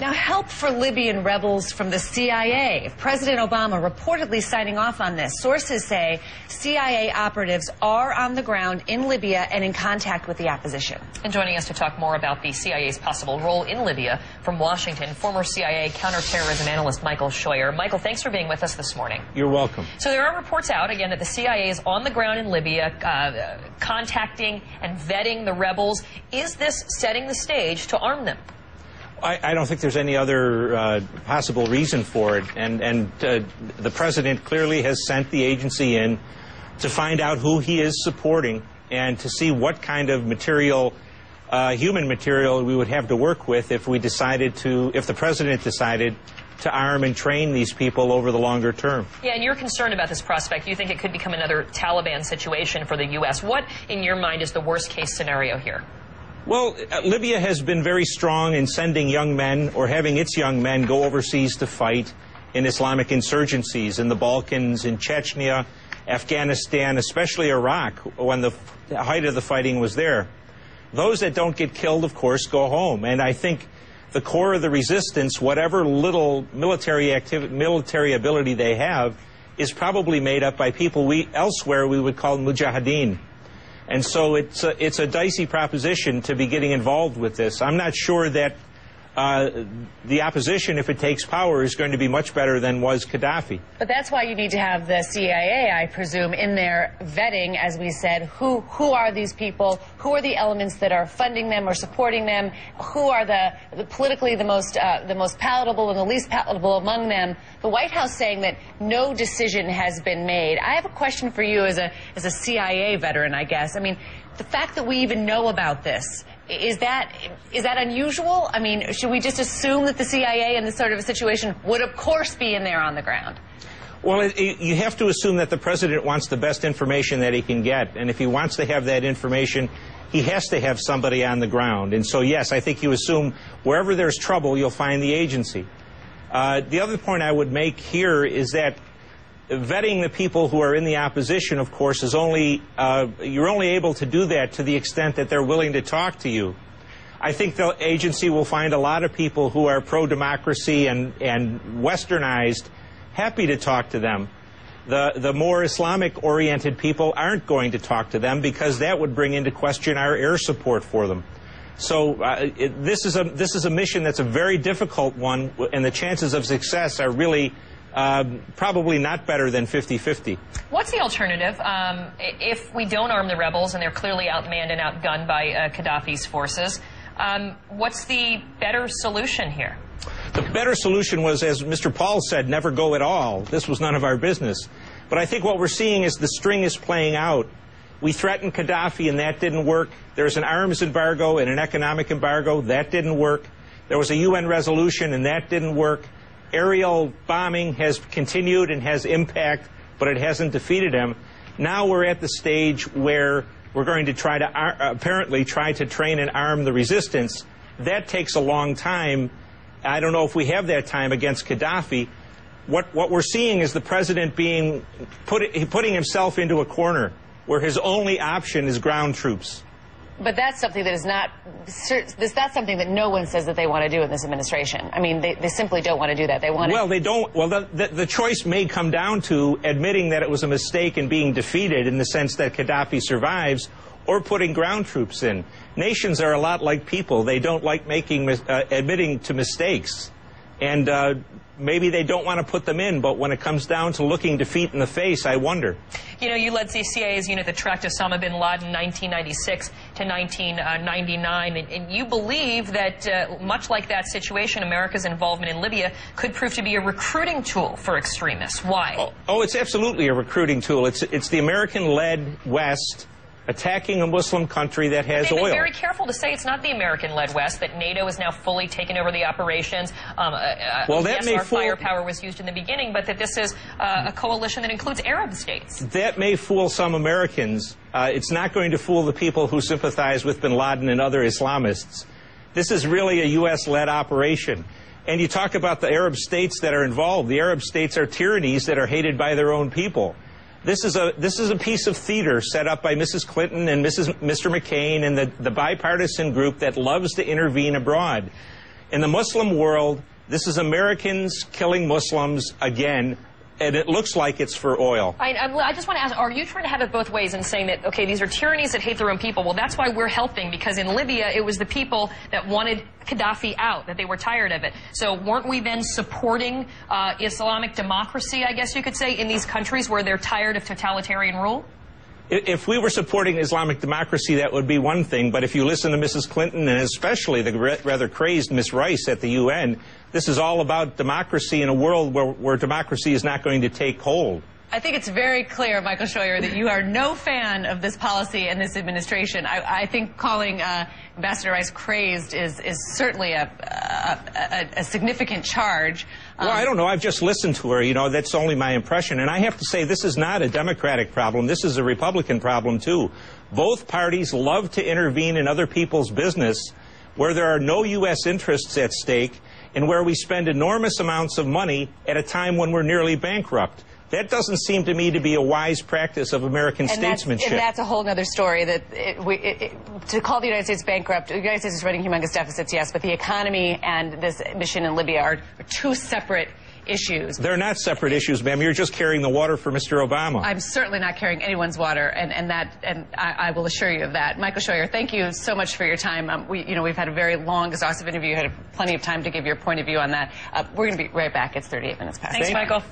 Now, help for Libyan rebels from the CIA. President Obama reportedly signing off on this. Sources say CIA operatives are on the ground in Libya and in contact with the opposition. And joining us to talk more about the CIA's possible role in Libya from Washington, former CIA counterterrorism analyst Michael Scheuer. Michael, thanks for being with us this morning. You're welcome. So there are reports out, again, that the CIA is on the ground in Libya, contacting and vetting the rebels. Is this setting the stage to arm them? I don't think there's any other possible reason for it, and the president clearly has sent the agency in to find out who he is supporting and to see what kind of material, human material, we would have to work with if the president decided to arm and train these people over the longer term. Yeah, and you're concerned about this prospect. You think it could become another Taliban situation for the U.S. What, in your mind, is the worst-case scenario here? Well, Libya has been very strong in sending young men or having its young men go overseas to fight in Islamic insurgencies in the Balkans, in Chechnya, Afghanistan, especially Iraq, when the height of the fighting was there. Those that don't get killed, of course, go home. And I think the core of the resistance, whatever little military ability they have, is probably made up by people elsewhere we would call mujahideen. And so it's a dicey proposition to be getting involved with this. I'm not sure that the opposition, if it takes power, is going to be much better than was Gaddafi. But that's why you need to have the CIA, I presume, in there vetting, as we said, who are these people, who are the elements that are funding them or supporting them, who are the politically the most palatable and the least palatable among them. The White House saying that no decision has been made. I have a question for you as a CIA veteran, I guess. I mean, the fact that we even know about this, is that unusual? I mean, should we just assume that the CIA in this sort of a situation would, of course, be in there on the ground? Well, you have to assume that the president wants the best information that he can get. And if he wants to have that information, he has to have somebody on the ground. And so, yes, I think you assume wherever there's trouble, you'll find the agency. The other point I would make here is that vetting the people who are in the opposition, of course, is you're only able to do that to the extent that they're willing to talk to you. I think the agency will find a lot of people who are pro-democracy and westernized happy to talk to them. The more Islamic-oriented people aren't going to talk to them because that would bring into question our air support for them. So this is a mission that's a very difficult one, and the chances of success are really probably not better than 50-50. What's the alternative if we don't arm the rebels and they're clearly outmanned and outgunned by Gaddafi's forces? What's the better solution here? The better solution was, as Mr. Paul said, never go at all. This was none of our business. But I think what we're seeing is the string is playing out. We threatened Gaddafi and that didn't work. There's an arms embargo and an economic embargo. That didn't work. There was a UN resolution and that didn't work. Aerial bombing has continued and has impact, but it hasn't defeated him. Now we're at the stage where we're going to try to apparently try to train and arm the resistance. That takes a long time. I don't know if we have that time against Gaddafi. What we're seeing is the president putting himself into a corner where his only option is ground troops. But that's something that is that's something that no one says that they want to do in this administration. I mean, they simply don't want to do that. They want to... Well, they don't. Well, the choice may come down to admitting that it was a mistake and being defeated in the sense that Gaddafi survives, or putting ground troops in. Nations are a lot like people. They don't like admitting to mistakes. And maybe they don't want to put them in, but when it comes down to looking defeat in the face, I wonder. You know, you led the CIA's unit that tracked Osama bin Laden 1996 to 1999, and you believe that, much like that situation, America's involvement in Libya could prove to be a recruiting tool for extremists. Why? Oh, it's absolutely a recruiting tool. It's the American-led West attacking a Muslim country that has oil. They've been very careful to say it's not the American-led West, that NATO has now fully taken over the operations. Well, that may fool... firepower was used in the beginning, but that this is a coalition that includes Arab states. That may fool some Americans. It's not going to fool the people who sympathize with bin Laden and other Islamists. This is really a U.S.-led operation. And you talk about the Arab states that are involved. The Arab states are tyrannies that are hated by their own people. This is a piece of theater set up by Mrs. Clinton and Mr. McCain and the bipartisan group that loves to intervene abroad. In the Muslim world, this is Americans killing Muslims again, and it looks like it's for oil. I just want to ask, are you trying to have it both ways and saying that, okay, these are tyrannies that hate their own people? Well, that's why we're helping, because in Libya, it was the people that wanted Gaddafi out, that they were tired of it. So weren't we then supporting Islamic democracy, I guess you could say, in these countries where they're tired of totalitarian rule? If we were supporting Islamic democracy, that would be one thing. But if you listen to Mrs. Clinton, and especially the rather crazed Miss Rice at the UN, this is all about democracy in a world where democracy is not going to take hold. I think it's very clear, Michael Scheuer, that you are no fan of this policy and this administration. I think calling Ambassador Rice crazed is certainly a significant charge. Well, I don't know. I've just listened to her. You know, that's only my impression. And I have to say, this is not a Democratic problem. This is a Republican problem, too. Both parties love to intervene in other people's business where there are no U.S. interests at stake and where we spend enormous amounts of money at a time when we're nearly bankrupt. That doesn't seem to me to be a wise practice of American statesmanship. And that's a whole other story. That to call the United States bankrupt, the United States is running humongous deficits, yes, but the economy and this mission in Libya are two separate issues. They're not separate issues, ma'am. You're just carrying the water for Mr. Obama. I'm certainly not carrying anyone's water, and I will assure you of that. Michael Scheuer, thank you so much for your time. We've had a very long, exhaustive interview. You had plenty of time to give your point of view on that. We're going to be right back. It's 38 minutes past. Thanks, Michael.